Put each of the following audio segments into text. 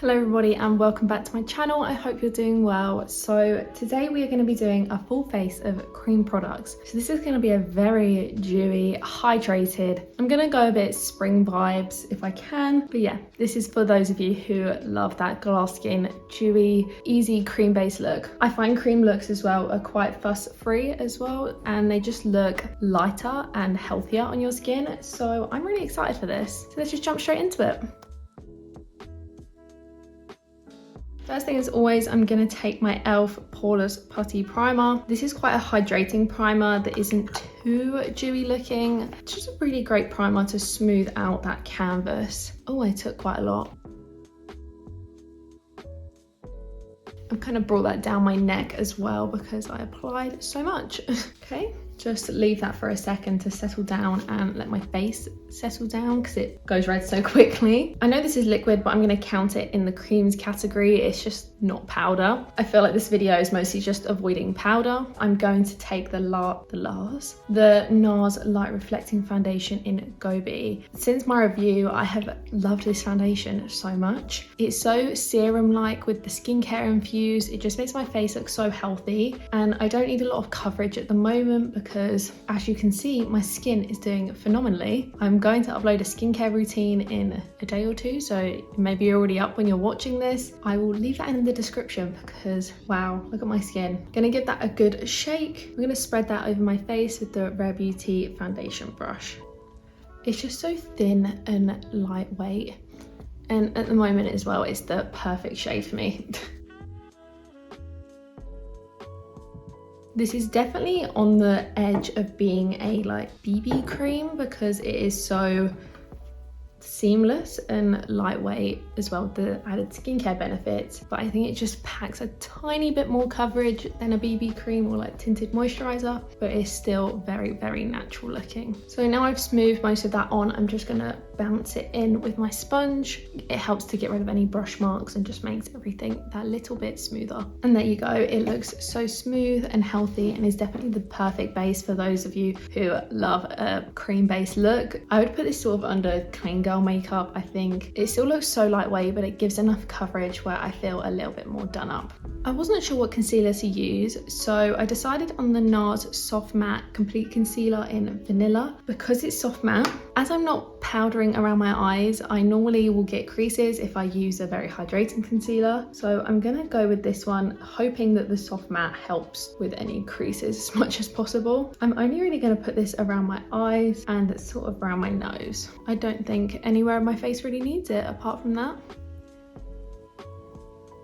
Hello everybody and welcome back to my channel. I hope you're doing well. So today we are going to be doing a full face of cream products. So this is going to be a very dewy, hydrated. I'm going to go a bit spring vibes if I can. But yeah, this is for those of you who love that glass skin, dewy, easy cream based look. I find cream looks as well are quite fuss free as well, and they just look lighter and healthier on your skin. So I'm really excited for this. So let's just jump straight into it. First thing as always, I'm going to take my e.l.f. Poreless Putty Primer. This is quite a hydrating primer that isn't too dewy looking. It's just a really great primer to smooth out that canvas. Oh, I took quite a lot. I've kind of brought that down my neck as well because I applied so much. Okay, just leave that for a second to settle down and let my face settle down because it goes red so quickly. I know this is liquid, but I'm going to count it in the creams category. It's just not powder. I feel like this video is mostly just avoiding powder. I'm going to take the NARS Light Reflecting Foundation in Gobi. Since my review, I have loved this foundation so much. It's so serum-like with the skincare infused. It just makes my face look so healthy, and I don't need a lot of coverage at the moment because, as you can see, my skin is doing phenomenally. I'm going to upload a skincare routine in a day or two, so maybe you're already up when you're watching this. I will leave that in the description because wow, look at my skin. Gonna give that a good shake. I'm gonna spread that over my face with the Rare Beauty foundation brush. It's just so thin and lightweight, and at the moment as well, it's the perfect shade for me. This is definitely on the edge of being a BB cream because it is so seamless and lightweight as well, the added skincare benefits, but I think it just packs a tiny bit more coverage than a BB cream or tinted moisturizer, but it's still very, very natural looking. So now I've smoothed most of that on, I'm just gonna bounce it in with my sponge. It helps to get rid of any brush marks and just makes everything that little bit smoother. And there you go, it looks so smooth and healthy and is definitely the perfect base for those of you who love a cream based look. I would put this sort of under clean girl makeup. I think it still looks so lightweight, but it gives enough coverage where I feel a little bit more done up. I wasn't sure what concealer to use, so I decided on the NARS Soft Matte Complete Concealer in Vanilla. Because it's soft matte, as I'm not powdering around my eyes, I normally will get creases if I use a very hydrating concealer. So I'm gonna go with this one, hoping that the soft matte helps with any creases as much as possible. I'm only really gonna put this around my eyes and sort of around my nose. I don't think anywhere on my face really needs it apart from that.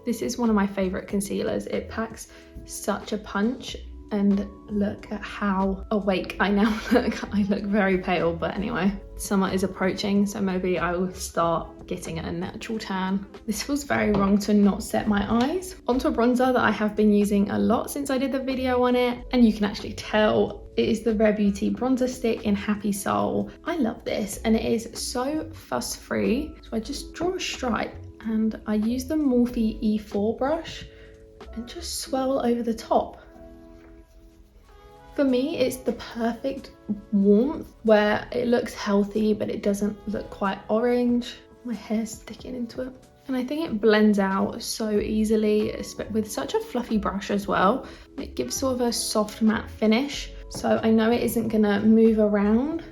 This is one of my favorite concealers. It packs such a punch, and look at how awake I now look. I look very pale, but anyway, summer is approaching, so maybe I will start getting a natural tan. This feels very wrong to not set my eyes. Onto a bronzer that I have been using a lot since I did the video on it, and you can actually tell it is the Rare Beauty bronzer stick in Happy Soul. I love this, and it is so fuss free. So I just draw a stripe and I use the Morphe E4 brush and just swirl over the top. For me, it's the perfect warmth where it looks healthy, but it doesn't look quite orange. My hair's sticking into it. And I think it blends out so easily with such a fluffy brush as well. It gives sort of a soft matte finish. So I know it isn't gonna move around,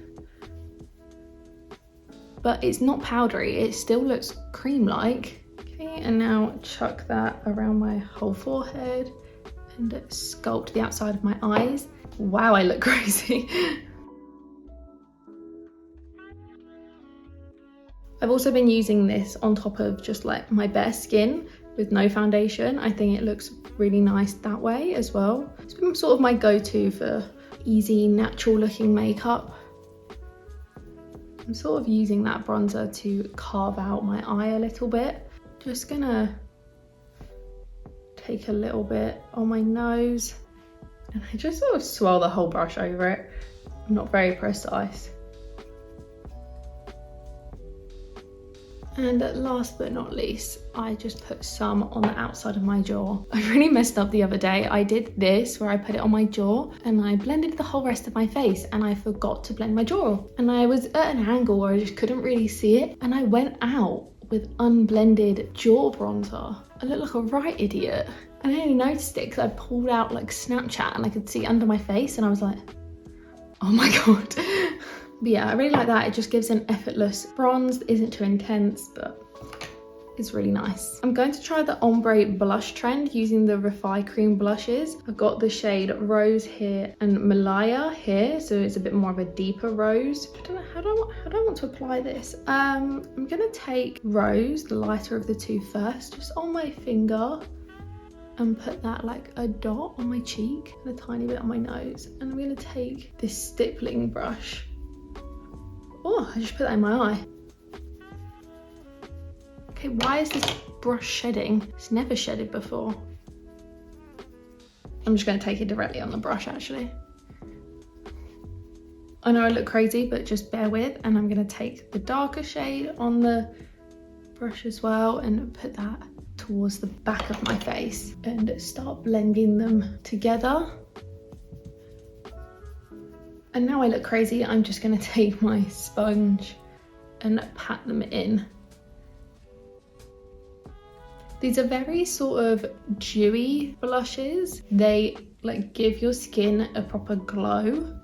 but it's not powdery. It still looks cream-like. Okay, and now chuck that around my whole forehead and sculpt the outside of my eyes. Wow, I look crazy. I've also been using this on top of just my bare skin with no foundation. I think it looks really nice that way as well. It's been sort of my go-to for easy, natural looking makeup. I'm sort of using that bronzer to carve out my eye a little bit. Just gonna take a little bit on my nose and I just sort of swirl the whole brush over it. I'm not very precise. And last but not least, I just put some on the outside of my jaw. I really messed up the other day. I did this where I put it on my jaw and I blended the whole rest of my face and I forgot to blend my jaw. And I was at an angle where I just couldn't really see it and I went out with unblended jaw bronzer. I look like a right idiot. And I only noticed it because I pulled out like Snapchat and I could see under my face and I was like, oh my god. But yeah, I really like that. It just gives an effortless bronze that isn't too intense, but it's really nice. I'm going to try the ombre blush trend using the REFY cream blushes. I've got the shade Rose here and Malaya here, so it's a bit more of a deeper rose. I don't know, how do I want to apply this? I'm gonna take Rose, the lighter of the two first, just on my finger, and put that like a dot on my cheek and a tiny bit on my nose. And I'm gonna take this stippling brush. Oh, I just put that in my eye. Okay, why is this brush shedding? It's never shedded before. I'm just gonna take it directly on the brush actually. I know I look crazy, but just bear with. And I'm gonna take the darker shade on the brush as well and put that towards the back of my face and start blending them together. And now I look crazy, I'm just gonna take my sponge and pat them in. These are very sort of dewy blushes. They like give your skin a proper glow.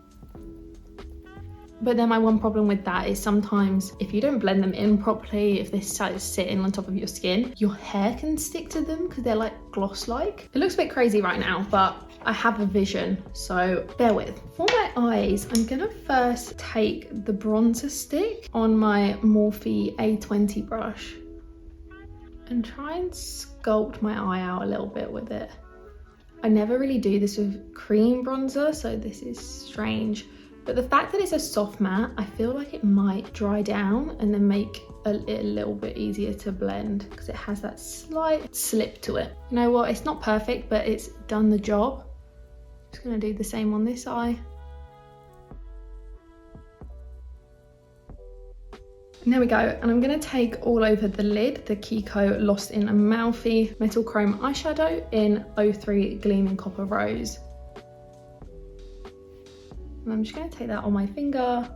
But then my one problem with that is sometimes if you don't blend them in properly, if they start sitting on top of your skin, your hair can stick to them because they're like gloss-like. It looks a bit crazy right now, but I have a vision, so bear with. For my eyes, I'm gonna first take the bronzer stick on my Morphe A20 brush and try and sculpt my eye out a little bit with it. I never really do this with cream bronzer, so this is strange. But the fact that it's a soft matte, I feel like it might dry down and then make it a little bit easier to blend because it has that slight slip to it. You know what, it's not perfect, but it's done the job. Just gonna do the same on this eye. And there we go, and I'm gonna take all over the lid the Kiko Lost in Amalfi Metal Chrome Eyeshadow in 03 Gleaming Copper Rose. And I'm just going to take that on my finger,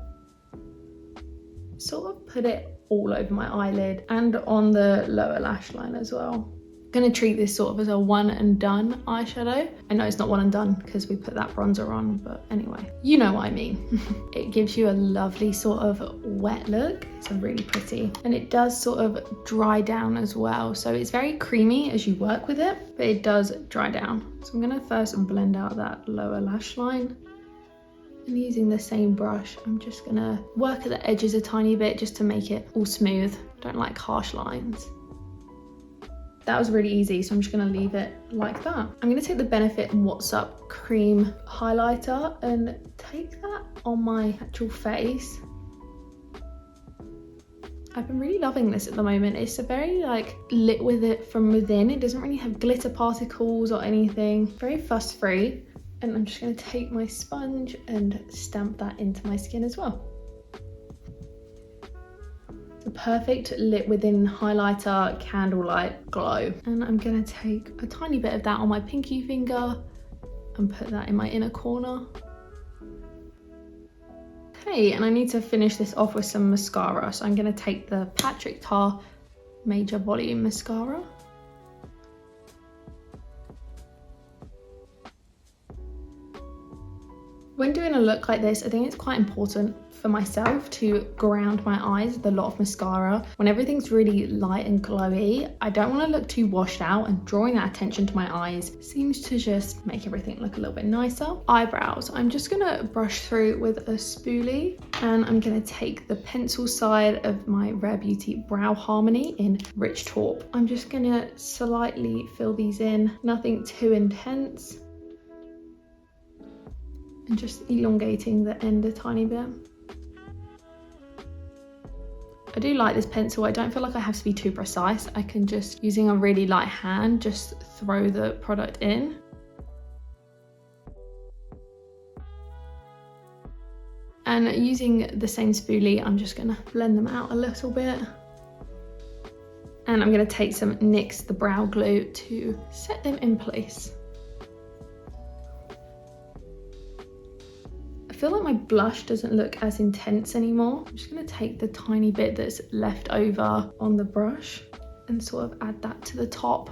sort of put it all over my eyelid and on the lower lash line as well. I'm going to treat this sort of as a one and done eyeshadow. I know it's not one and done because we put that bronzer on, but anyway, you know what I mean. It gives you a lovely sort of wet look. It's really pretty. And it does sort of dry down as well. So it's very creamy as you work with it, but it does dry down. So I'm going to first blend out that lower lash line. And using the same brush, I'm just gonna work at the edges a tiny bit just to make it all smooth. I don't like harsh lines. That was really easy, so I'm just gonna leave it like that. I'm gonna take the Benefit What's Up cream highlighter and take that on my actual face. I've been really loving this at the moment. It's a very like lit with it from within. It doesn't really have glitter particles or anything. Very fuss free. And I'm just going to take my sponge and stamp that into my skin as well. The perfect lit within highlighter candlelight glow. And I'm going to take a tiny bit of that on my pinky finger and put that in my inner corner. Okay, and I need to finish this off with some mascara. So I'm going to take the Patrick Ta Major Volume Mascara. When doing a look like this, I think it's quite important for myself to ground my eyes with a lot of mascara. When everything's really light and glowy, I don't want to look too washed out, and drawing that attention to my eyes seems to just make everything look a little bit nicer. Eyebrows, I'm just gonna brush through with a spoolie, and I'm gonna take the pencil side of my Rare Beauty Brow Harmony in Rich Taupe. I'm just gonna slightly fill these in, nothing too intense. And just elongating the end a tiny bit. I do like this pencil. I don't feel like I have to be too precise. I can just, using a really light hand, just throw the product in. And using the same spoolie, I'm just gonna blend them out a little bit. And I'm gonna take some NYX The Brow Glue to set them in place. I feel like my blush doesn't look as intense anymore. I'm just gonna take the tiny bit that's left over on the brush and sort of add that to the top.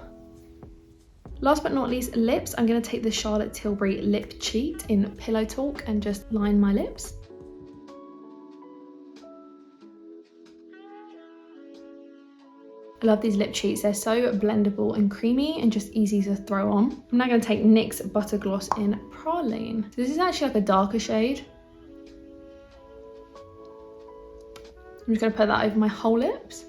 Last but not least, lips. I'm gonna take the Charlotte Tilbury Lip Cheat in Pillow Talk and just line my lips. I love these lip cheats. They're so blendable and creamy and just easy to throw on. I'm now going to take NYX Butter Gloss in Praline. So this is actually like a darker shade. I'm just going to put that over my whole lips.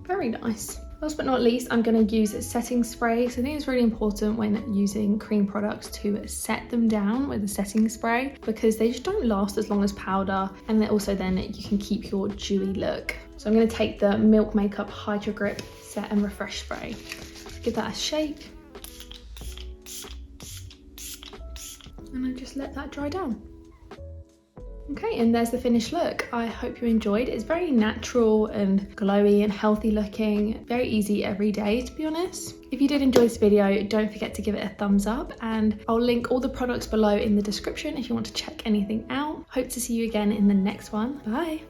Very nice. Last but not least, I'm going to use setting spray. So I think it's really important when using cream products to set them down with a setting spray because they just don't last as long as powder, and then also then you can keep your dewy look. So I'm going to take the Milk Makeup Hydro Grip Set and Refresh Spray. Give that a shake. And I just let that dry down. Okay, and there's the finished look. I hope you enjoyed. It's very natural and glowy and healthy looking. Very easy every day, to be honest. If you did enjoy this video, don't forget to give it a thumbs up, and I'll link all the products below in the description if you want to check anything out. Hope to see you again in the next one. Bye.